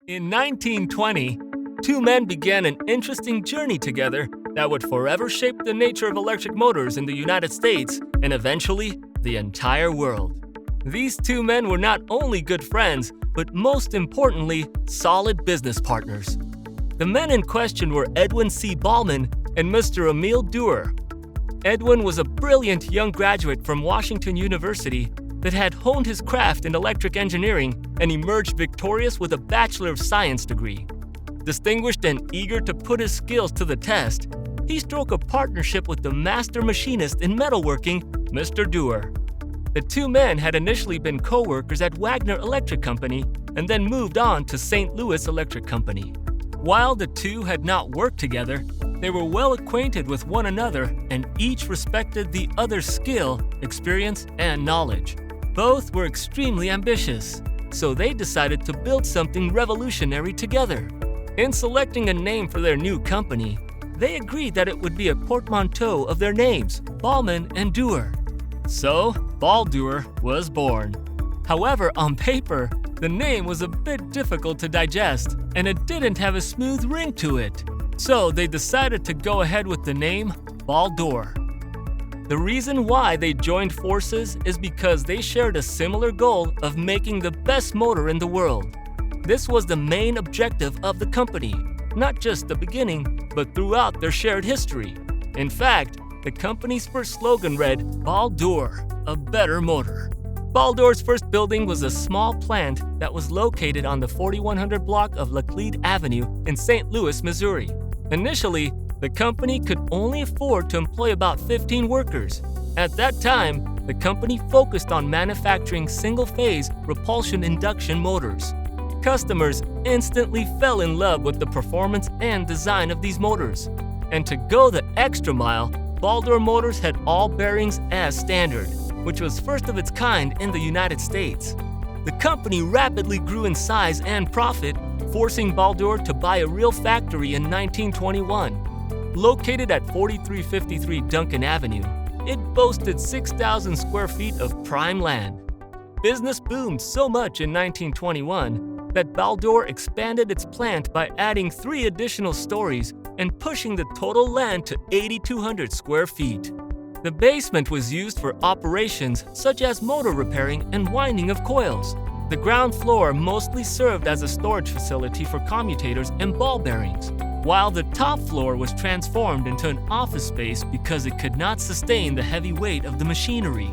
In 1920, two men began an interesting journey together that would forever shape the nature of electric motors in the United States and eventually the entire world. These two men were not only good friends, but most importantly, solid business partners. The men in question were Edwin C. Ballman and Mr. Emil Dewar. Edwin was a brilliant young graduate from Washington University that had honed his craft in electric engineering and emerged victorious with a Bachelor of Science degree. Distinguished and eager to put his skills to the test, he struck a partnership with the master machinist in metalworking, Mr. Dewar. The two men had initially been co-workers at Wagner Electric Company and then moved on to St. Louis Electric Company. While the two had not worked together, they were well acquainted with one another and each respected the other's skill, experience, and knowledge. Both were extremely ambitious, so they decided to build something revolutionary together. In selecting a name for their new company, they agreed that it would be a portmanteau of their names, Ballman and Dewar. So, Baldor was born. However, on paper, the name was a bit difficult to digest, and it didn't have a smooth ring to it. So they decided to go ahead with the name Baldor. The reason why they joined forces is because they shared a similar goal of making the best motor in the world. This was the main objective of the company, not just the beginning, but throughout their shared history. In fact, the company's first slogan read, Baldor, a better motor. Baldor's first building was a small plant that was located on the 4100 block of Laclede Avenue in St. Louis, Missouri. Initially, the company could only afford to employ about 15 workers. At that time, the company focused on manufacturing single-phase repulsion induction motors. Customers instantly fell in love with the performance and design of these motors. And to go the extra mile, Baldor Motors had all bearings as standard, which was first of its kind in the United States. The company rapidly grew in size and profit, forcing Baldor to buy a real factory in 1921. Located at 4353 Duncan Avenue, it boasted 6,000 square feet of prime land. Business boomed so much in 1921 that Baldor expanded its plant by adding 3 additional stories and pushing the total land to 8,200 square feet. The basement was used for operations such as motor repairing and winding of coils. The ground floor mostly served as a storage facility for commutators and ball bearings, while the top floor was transformed into an office space because it could not sustain the heavy weight of the machinery.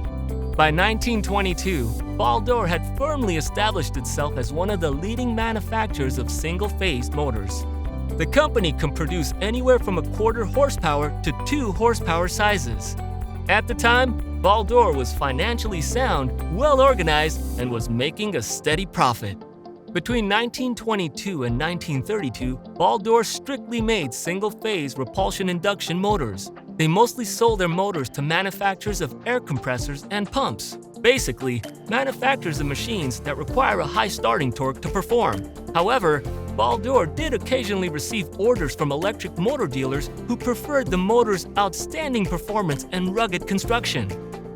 By 1922, Baldor had firmly established itself as one of the leading manufacturers of single-phase motors. The company can produce anywhere from 1/4 horsepower to 2 horsepower sizes. At the time, Baldor was financially sound, well organized, and was making a steady profit. Between 1922 and 1932, Baldor strictly made single-phase repulsion induction motors. They mostly sold their motors to manufacturers of air compressors and pumps. Basically, manufacturers of machines that require a high starting torque to perform. However, Baldor did occasionally receive orders from electric motor dealers who preferred the motor's outstanding performance and rugged construction.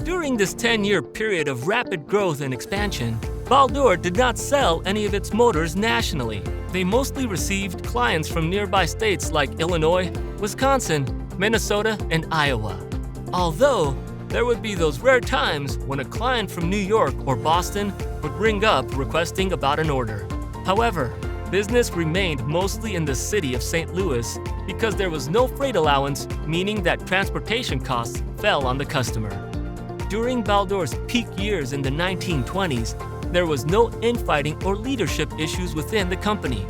During this 10-year period of rapid growth and expansion, Baldor did not sell any of its motors nationally. They mostly received clients from nearby states like Illinois, Wisconsin, Minnesota, and Iowa. Although, there would be those rare times when a client from New York or Boston would ring up requesting about an order. However, business remained mostly in the city of St. Louis because there was no freight allowance, meaning that transportation costs fell on the customer. During Baldor's peak years in the 1920s, there was no infighting or leadership issues within the company.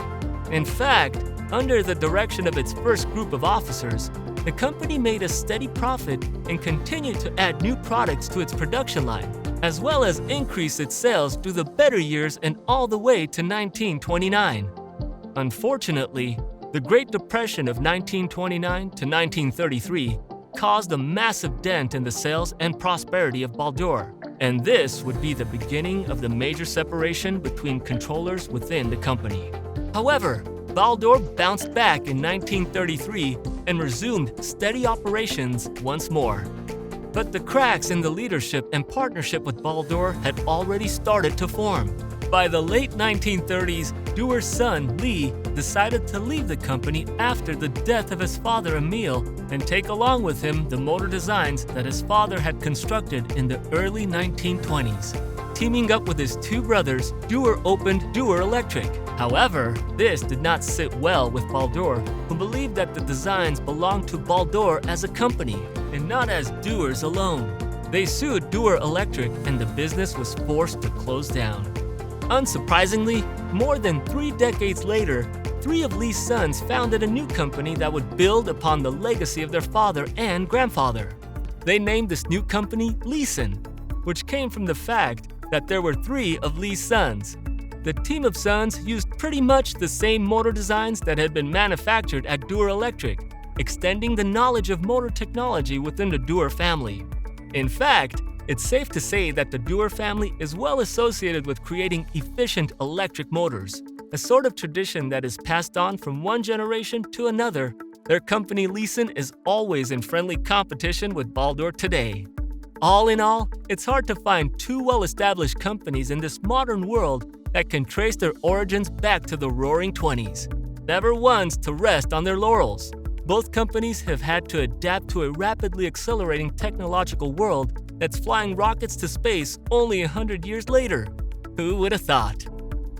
In fact, under the direction of its first group of officers, the company made a steady profit and continued to add new products to its production line, as well as increase its sales through the better years and all the way to 1929. Unfortunately, the Great Depression of 1929 to 1933 caused a massive dent in the sales and prosperity of Baldor, and this would be the beginning of the major separation between controllers within the company. However, Baldor bounced back in 1933 and resumed steady operations once more. But the cracks in the leadership and partnership with Baldor had already started to form. By the late 1930s, Dewar's son, Lee, decided to leave the company after the death of his father, Emil, and take along with him the motor designs that his father had constructed in the early 1920s. Teaming up with his two brothers, Dewar opened Dewar Electric. However, this did not sit well with Baldor, who believed that the designs belonged to Baldor as a company, and not as Dewar's alone. They sued Dewar Electric, and the business was forced to close down. Unsurprisingly, more than 3 decades later, 3 of Lee's sons founded a new company that would build upon the legacy of their father and grandfather. They named this new company Leeson, which came from the fact that there were 3 of Lee's sons. The team of sons used pretty much the same motor designs that had been manufactured at Dewar Electric, extending the knowledge of motor technology within the Dewar family. In fact, it's safe to say that the Dewar family is well associated with creating efficient electric motors, a sort of tradition that is passed on from one generation to another. Their company Leeson is always in friendly competition with Baldor today. All in all, it's hard to find 2 well-established companies in this modern world that can trace their origins back to the Roaring '20s. Never ones to rest on their laurels. Both companies have had to adapt to a rapidly accelerating technological world that's flying rockets to space only 100 years later. Who would have thought?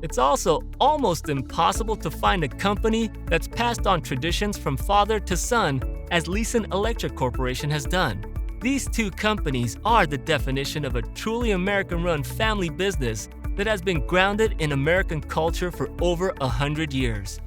It's also almost impossible to find a company that's passed on traditions from father to son, as Leeson Electric Corporation has done. These 2 companies are the definition of a truly American-run family business that has been grounded in American culture for over 100 years.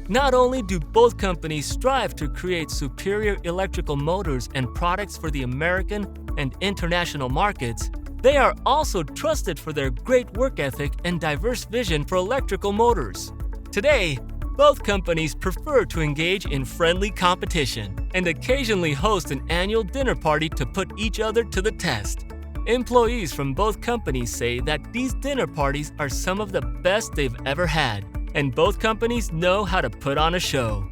Not only do both companies strive to create superior electrical motors and products for the American and international markets, they are also trusted for their great work ethic and diverse vision for electrical motors. Today, both companies prefer to engage in friendly competition and occasionally host an annual dinner party to put each other to the test. Employees from both companies say that these dinner parties are some of the best they've ever had, and both companies know how to put on a show.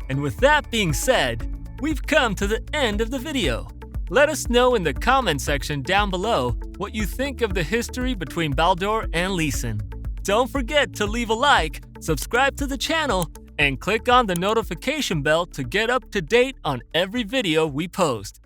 And with that being said, we've come to the end of the video. Let us know in the comment section down below what you think of the history between Baldor and Leeson. Don't forget to leave a like, subscribe to the channel, and click on the notification bell to get up to date on every video we post.